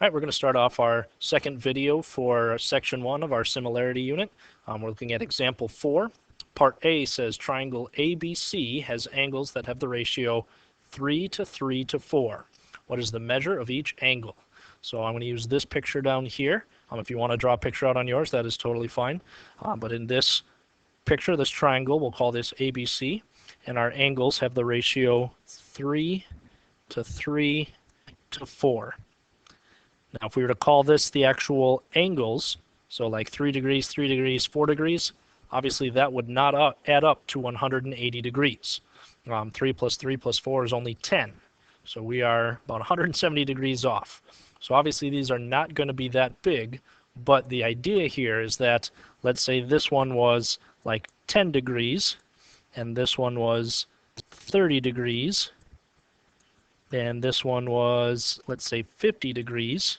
All right, we're going to start off our second video for section 1 of our similarity unit. We're looking at example 4. Part A says triangle ABC has angles that have the ratio 3 to 3 to 4. What is the measure of each angle? So I'm going to use this picture down here. If you want to draw a picture out on yours, that is totally fine. But in this picture, this triangle, we'll call this ABC, and our angles have the ratio 3 to 3 to 4. Now, if we were to call this the actual angles, so like 3 degrees, 3 degrees, 4 degrees, obviously that would not add up to 180 degrees. 3 plus 3 plus 4 is only 10. So we are about 170 degrees off. So obviously these are not going to be that big, but the idea here is that, let's say this one was like 10 degrees, and this one was 30 degrees, and this one was, let's say, 50 degrees.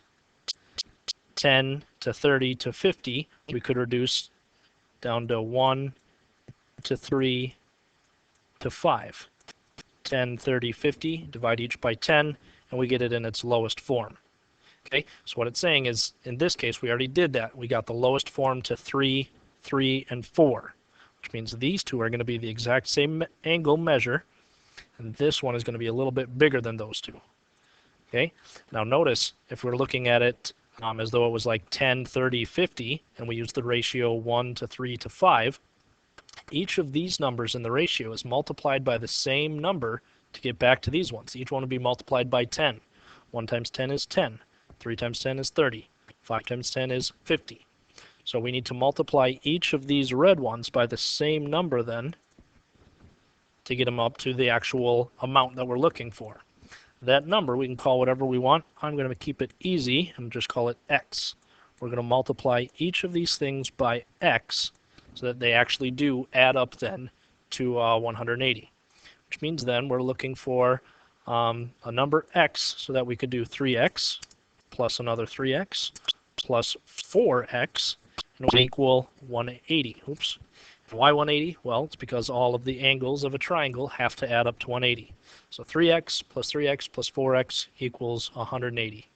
10 to 30 to 50, we could reduce down to 1 to 3 to 5. 10, 30, 50, divide each by 10, and we get it in its lowest form. Okay, so what it's saying is, in this case, we already did that. We got the lowest form to 3, 3, and 4, which means these two are going to be the exact same angle measure, and this one is going to be a little bit bigger than those two. Okay, now notice, if we're looking at it as though it was like 10, 30, 50, and we use the ratio 1 to 3 to 5, each of these numbers in the ratio is multiplied by the same number to get back to these ones. Each one will be multiplied by 10. 1 times 10 is 10. 3 times 10 is 30. 5 times 10 is 50. So we need to multiply each of these red ones by the same number then to get them up to the actual amount that we're looking for. That number we can call whatever we want. I'm going to keep it easy and just call it x. We're going to multiply each of these things by x so that they actually do add up then to 180. Which means then we're looking for a number x so that we could do 3x plus another 3x plus 4x, and it will equal 180. Oops. Why 180? Well, it's because all of the angles of a triangle have to add up to 180. So 3x plus 3x plus 4x equals 180.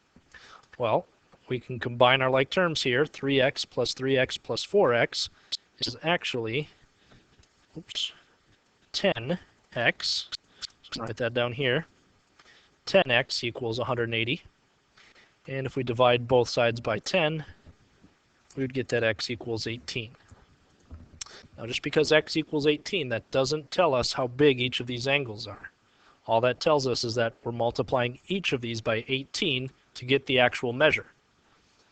Well, we can combine our like terms here. 3x plus 3x plus 4x is actually 10x. So write that down here. 10x equals 180. And if we divide both sides by 10, we would get that x equals 18. Now, just because x equals 18, that doesn't tell us how big each of these angles are. All that tells us is that we're multiplying each of these by 18 to get the actual measure.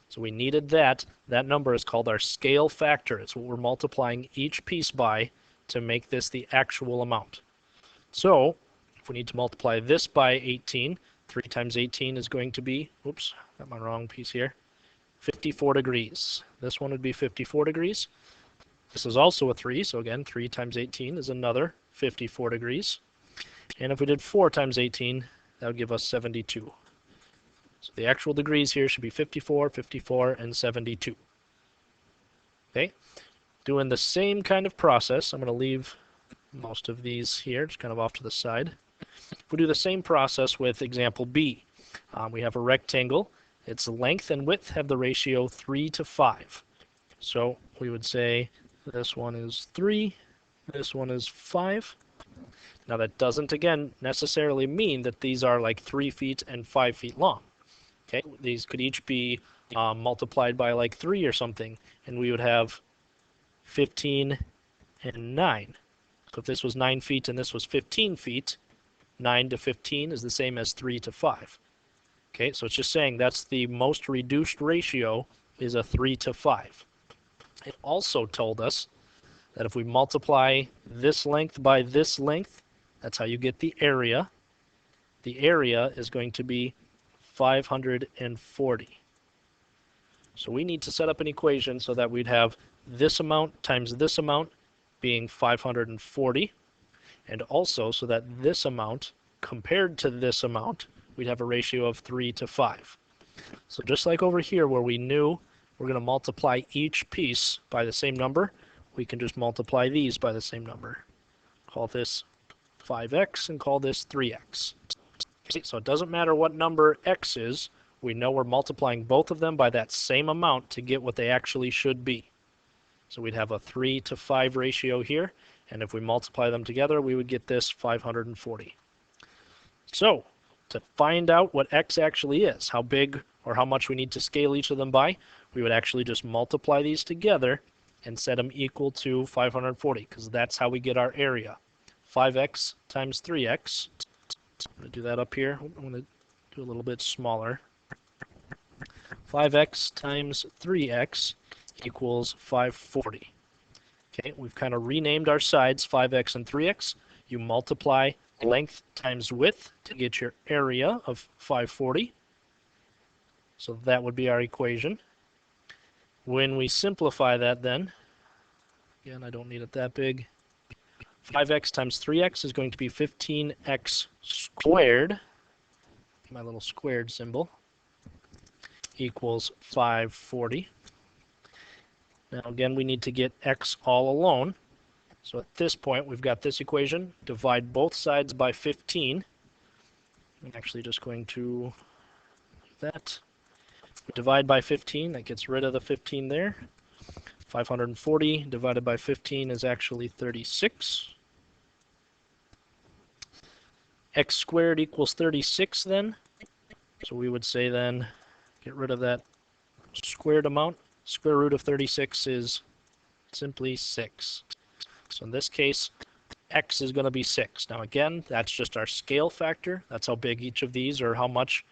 So we needed that. That number is called our scale factor. It's what we're multiplying each piece by to make this the actual amount. So if we need to multiply this by 18, 3 times 18 is going to be, oops, got my wrong piece here, 54 degrees. This one would be 54 degrees. This is also a 3, so again, 3 times 18 is another 54 degrees. And if we did 4 times 18, that would give us 72. So the actual degrees here should be 54, 54, and 72. Okay, doing the same kind of process. I'm going to leave most of these here, just kind of off to the side. If we do the same process with example B, we have a rectangle. Its length and width have the ratio 3 to 5. So we would say this one is 3, this one is 5. Now that doesn't, again, necessarily mean that these are like 3 feet and 5 feet long. Okay, these could each be multiplied by like 3 or something, and we would have 15 and 9. So if this was 9 feet and this was 15 feet, 9 to 15 is the same as 3 to 5. Okay, so it's just saying that's the most reduced ratio is a 3 to 5. It also told us that if we multiply this length by this length, that's how you get the area. The area is going to be 540. So we need to set up an equation so that we'd have this amount times this amount being 540, and also so that this amount compared to this amount, we'd have a ratio of 3 to 5. So just like over here where we knew we're going to multiply each piece by the same number, we can just multiply these by the same number. Call this 5x and call this 3x. Okay, so it doesn't matter what number x is, we know we're multiplying both of them by that same amount to get what they actually should be. So we'd have a 3 to 5 ratio here, and if we multiply them together, we would get this 540. So to find out what x actually is, how big or how much we need to scale each of them by, we would actually just multiply these together and set them equal to 540, because that's how we get our area. 5x times 3x. I'm going to do that up here. I'm going to do a little bit smaller. 5x times 3x equals 540. Okay, we've kind of renamed our sides 5x and 3x. You multiply length times width to get your area of 540. So that would be our equation. When we simplify that then, again, I don't need it that big, 5x times 3x is going to be 15x squared, my little squared symbol, equals 540. Now again, we need to get x all alone. So at this point, we've got this equation. Divide both sides by 15. I'm actually just going to do that. Divide by 15, that gets rid of the 15 there. 540 divided by 15 is actually 36. X squared equals 36 then. So we would say then, get rid of that squared amount. Square root of 36 is simply 6. So in this case, x is going to be 6. Now again, that's just our scale factor. That's how big each of these or how much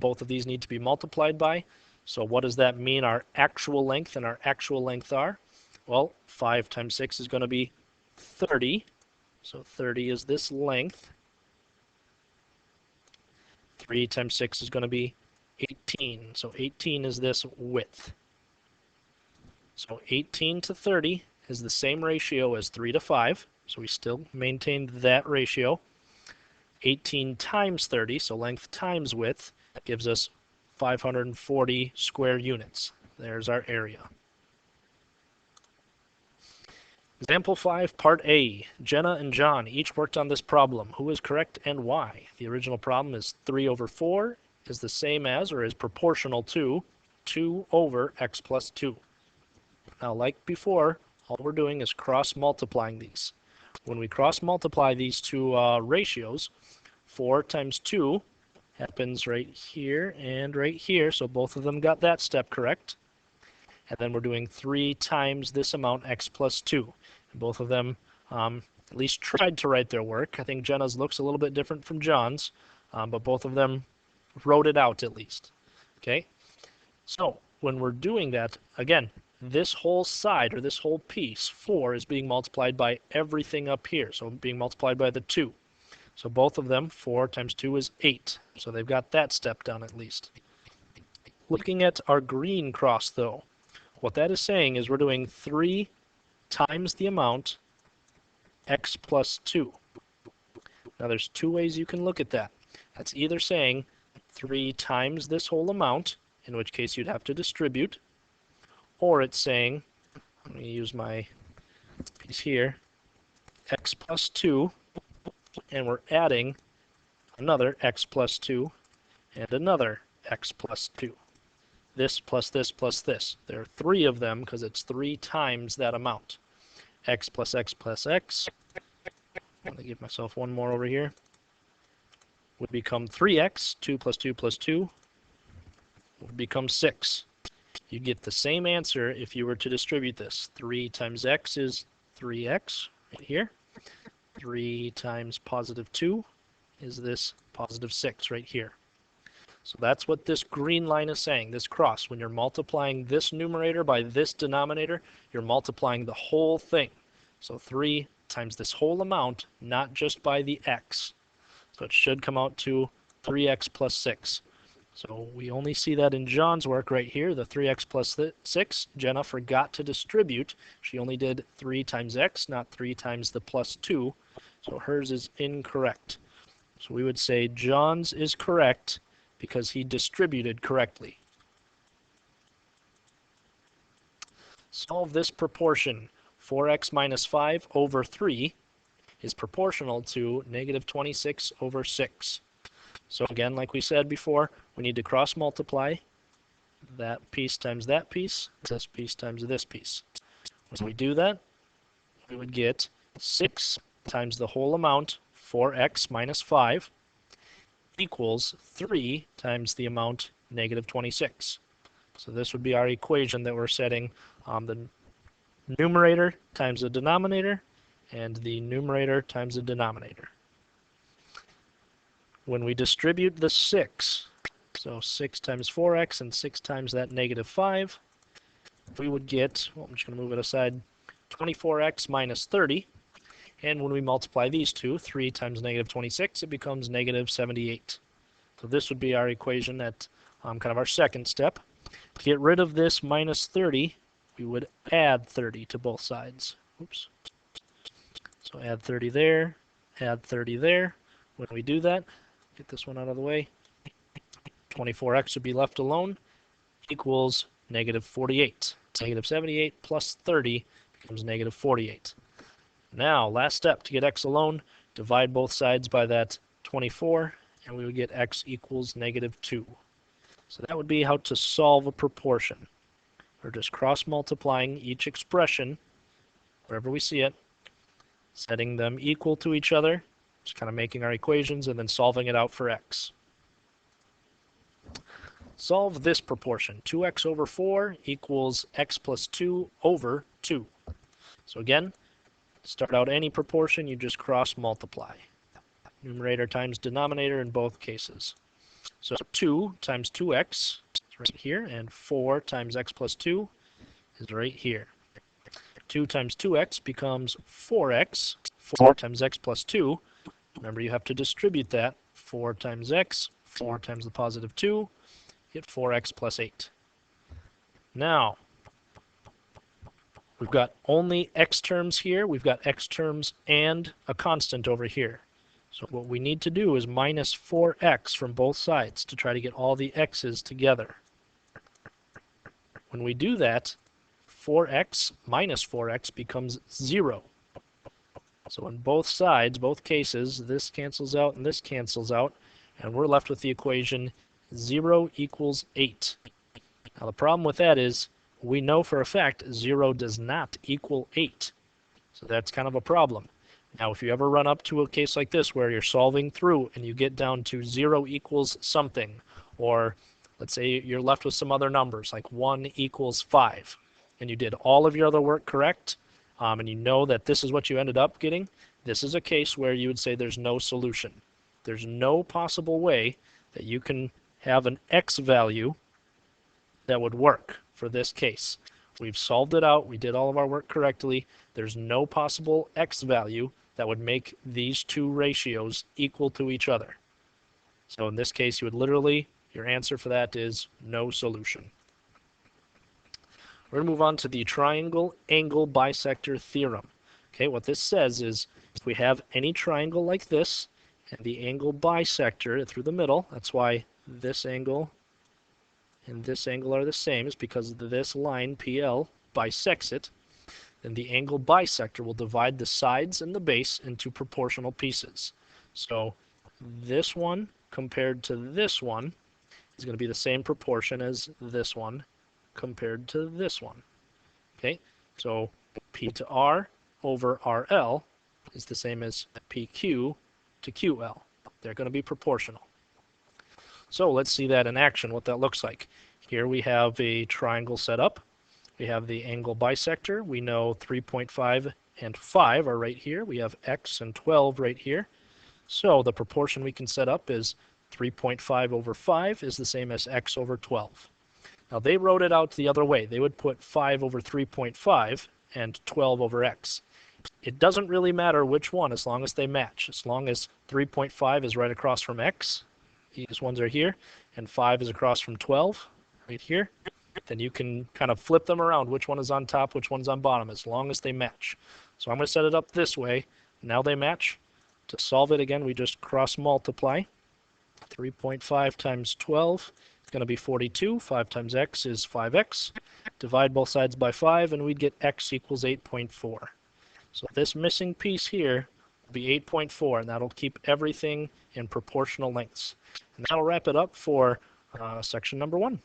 both of these need to be multiplied by. So what does that mean our actual length and our actual length are? Well, 5 times 6 is going to be 30. So 30 is this length. 3 times 6 is going to be 18. So 18 is this width. So 18 to 30 is the same ratio as 3 to 5. So we still maintained that ratio. 18 times 30, so length times width, gives us 540 square units. There's our area. Example 5, Part A. Jenna and John each worked on this problem. Who is correct and why? The original problem is 3 over 4 is the same as or is proportional to 2 over x plus 2. Now, like before, all we're doing is cross-multiplying these. When we cross-multiply these two ratios, 4 times 2 happens right here and right here, so both of them got that step correct. And then we're doing 3 times this amount, x plus 2. And both of them at least tried to write their work. I think Jenna's looks a little bit different from John's, but both of them wrote it out at least. Okay, so when we're doing that, again, this whole side, or this whole piece, 4, is being multiplied by everything up here. So being multiplied by the 2. So both of them, 4 times 2 is 8. So they've got that step down at least. Looking at our green cross, though, what that is saying is we're doing 3 times the amount, x plus 2. Now there's 2 ways you can look at that. That's either saying 3 times this whole amount, in which case you'd have to distribute, or it's saying, let me use my piece here, x plus 2, and we're adding another x plus 2 and another x plus 2. This plus this plus this. There are 3 of them because it's 3 times that amount. X plus x plus x. I'm going to give myself one more over here. Would become 3x. 2 plus 2 plus 2 would become 6. You get the same answer if you were to distribute this. 3 times x is 3x right here. 3 times positive 2 is this positive 6 right here. So that's what this green line is saying, this cross. When you're multiplying this numerator by this denominator, you're multiplying the whole thing. So 3 times this whole amount, not just by the x. So it should come out to 3x plus 6. So we only see that in John's work right here, the 3x plus 6. Jenna forgot to distribute. She only did 3 times x, not 3 times the plus 2. So hers is incorrect. So we would say John's is correct because he distributed correctly. Solve this proportion. 4x minus 5 over 3 is proportional to negative 26 over 6. So again, like we said before, we need to cross multiply that piece times that piece, this piece times this piece. When we do that, we would get 6 times the whole amount, 4x minus 5, equals 3 times the amount, negative 26. So this would be our equation that we're setting the numerator times the denominator and the numerator times the denominator. When we distribute the 6, so 6 times 4x and 6 times that negative 5, we would get, well, I'm just going to move it aside, 24x minus 30. And when we multiply these two, 3 times negative 26, it becomes negative 78. So this would be our equation at kind of our second step. To get rid of this minus 30, we would add 30 to both sides. Oops. So add 30 there, add 30 there. When we do that, get this one out of the way, 24x would be left alone, equals negative 48. Negative 78 plus 30 becomes negative 48. Now, last step to get x alone, divide both sides by that 24, and we would get x equals negative 2. So that would be how to solve a proportion. We're just cross-multiplying each expression, wherever we see it, setting them equal to each other, just kind of making our equations, and then solving it out for x. Solve this proportion. 2x over 4 equals x plus 2 over 2. So again, start out any proportion, you just cross-multiply. Numerator times denominator in both cases. So 2 times 2x is right here, and 4 times x plus 2 is right here. 2 times 2x becomes 4x. 4 times x plus 2. Remember, you have to distribute that. 4 times x, 4 times the positive 2, get 4x plus 8. Now, we've got only x terms here. We've got x terms and a constant over here. So what we need to do is minus 4x from both sides to try to get all the x's together. When we do that, 4x minus 4x becomes 0. So on both sides, both cases, this cancels out and this cancels out, and we're left with the equation 0 equals 8. Now the problem with that is we know for a fact 0 does not equal 8. So that's kind of a problem. Now if you ever run up to a case like this where you're solving through and you get down to 0 equals something, or let's say you're left with some other numbers like 1 equals 5, and you did all of your other work correct, and you know that this is what you ended up getting, this is a case where you would say there's no solution. There's no possible way that you can have an x value that would work for this case. We've solved it out. We did all of our work correctly. There's no possible x value that would make these two ratios equal to each other. So in this case, you would literally, your answer for that is no solution. We're going to move on to the triangle angle bisector theorem. Okay, what this says is if we have any triangle like this and the angle bisector through the middle, that's why this angle and this angle are the same, is because this line PL bisects it, then the angle bisector will divide the sides and the base into proportional pieces. So this one compared to this one is going to be the same proportion as this one compared to this one. Okay, so P to R over RL is the same as PQ to QL. They're going to be proportional. So let's see that in action, what that looks like. Here we have a triangle set up. We have the angle bisector. We know 3.5 and 5 are right here. We have x and 12 right here. So the proportion we can set up is 3.5 over 5 is the same as x over 12. Now they wrote it out the other way. They would put 5 over 3.5 and 12 over x. It doesn't really matter which one as long as they match. As long as 3.5 is right across from x, these ones are here, and 5 is across from 12 right here, then you can kind of flip them around, which one is on top, which one's on bottom, as long as they match. So I'm going to set it up this way. Now they match. To solve it again, we just cross multiply. 3.5 times 12 is going to be 42. 5 times x is 5x. Divide both sides by 5, and we'd get x equals 8.4. So this missing piece here be 8.4, and that'll keep everything in proportional lengths. And that'll wrap it up for section number 1.